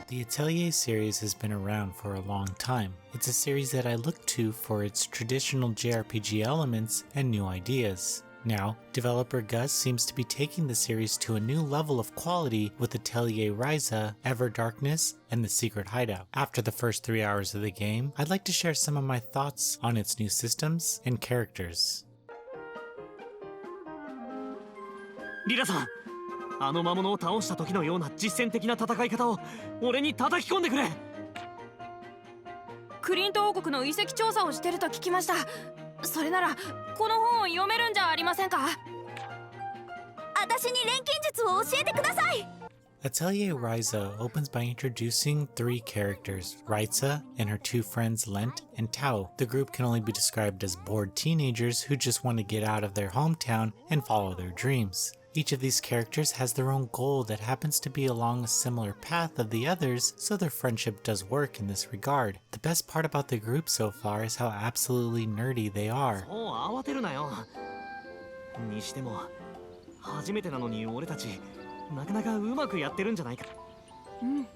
The Atelier series has been around for a long time. It's a series that I look to for its traditional JRPG elements and new ideas. Now, developer Gus seems to be taking the series to a new level of quality with Atelier Ryza, Ever Darkness, and The Secret Hideout. After the first 3 hours of the game, I'd like to share some of my thoughts on its new systems and characters. リラさん、あの魔物を倒した時のような実践的な戦い方を俺に叩き込んでくれ。クリント王国の遺跡調査をしてると聞きました。それならこの本を読めるんじゃありませんか。私に錬金術を教えてください。 Atelier Ryza opens by introducing 3 characters, Ryza and her 2 friends Lent and Tao. The group can only be described as bored teenagers who just want to get out of their hometown and follow their dreams. Each of these characters has their own goal that happens to be along a similar path of the others, so their friendship does work in this regard. The best part about the group so far is how absolutely nerdy they are. そう慌てるなよ。にしても初めてなのに俺たちなかなかうまくやってるんじゃないか。うん。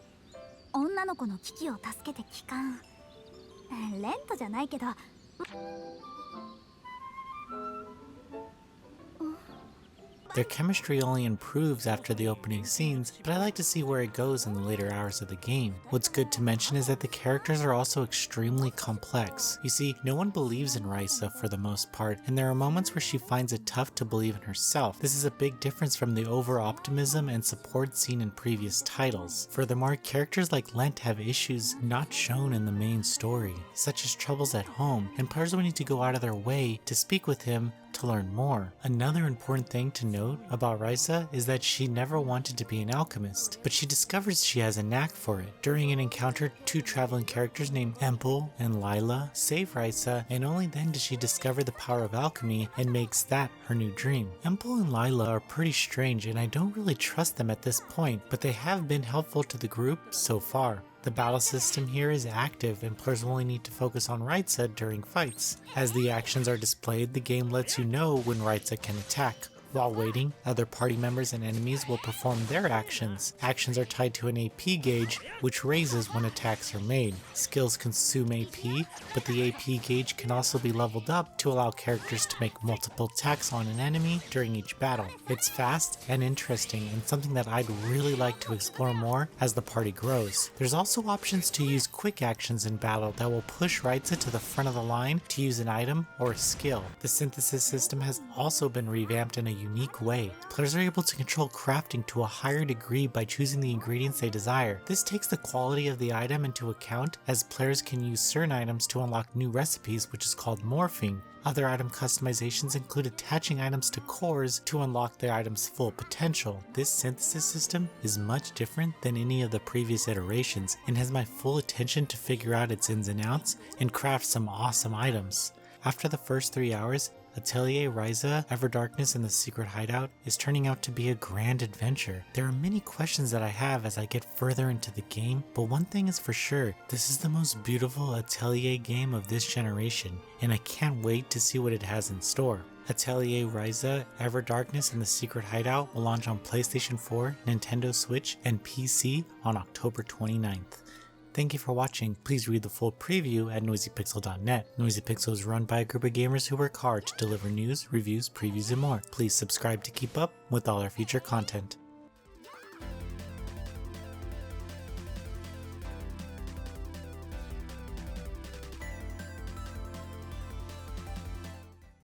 女の子の危機を助けて帰還。レントじゃないけど。Their chemistry only improves after the opening scenes, but I like to see where it goes in the later hours of the game. What's good to mention is that the characters are also extremely complex. You see, no one believes in Ryza for the most part, and there are moments where she finds it tough to believe in herself. This is a big difference from the over-optimism and support seen in previous titles. Furthermore, characters like Lent have issues not shown in the main story, such as troubles at home, and players will need to go out of their way to speak with him to learn more. Another important thing to note about Ryza is that she never wanted to be an alchemist, but she discovers she has a knack for it. During an encounter, 2 traveling characters named Empel and Lila save Ryza, and only then does she discover the power of alchemy and makes that her new dream. Empel and Lila are pretty strange and I don't really trust them at this point, but they have been helpful to the group so far. The battle system here is active and players only need to focus on Ryza during fights. As the actions are displayed, the game lets you know when Ryza can attack. While waiting, other party members and enemies will perform their actions. Actions are tied to an AP gauge, which raises when attacks are made. Skills consume AP, but the AP gauge can also be leveled up to allow characters to make multiple attacks on an enemy during each battle. It's fast and interesting, and something that I'd really like to explore more as the party grows. There's also options to use quick actions in battle that will push Ryza to the front of the line to use an item or a skill. The synthesis system has also been revamped in a unique way. Players are able to control crafting to a higher degree by choosing the ingredients they desire. This takes the quality of the item into account, as players can use certain items to unlock new recipes, which is called morphing. Other item customizations include attaching items to cores to unlock their item's full potential. This synthesis system is much different than any of the previous iterations and has my full attention to figure out its ins and outs and craft some awesome items. After the first 3 hours, Atelier Ryza, Ever Darkness, and The Secret Hideout is turning out to be a grand adventure. There are many questions that I have as I get further into the game, but one thing is for sure, this is the most beautiful Atelier game of this generation, and I can't wait to see what it has in store. Atelier Ryza, Ever Darkness, and The Secret Hideout will launch on PlayStation 4, Nintendo Switch, and PC on October 29th. Thank you for watching. Please read the full preview at noisypixel.net. NoisyPixel is run by a group of gamers who work hard to deliver news, reviews, previews, and more. Please subscribe to keep up with all our future content.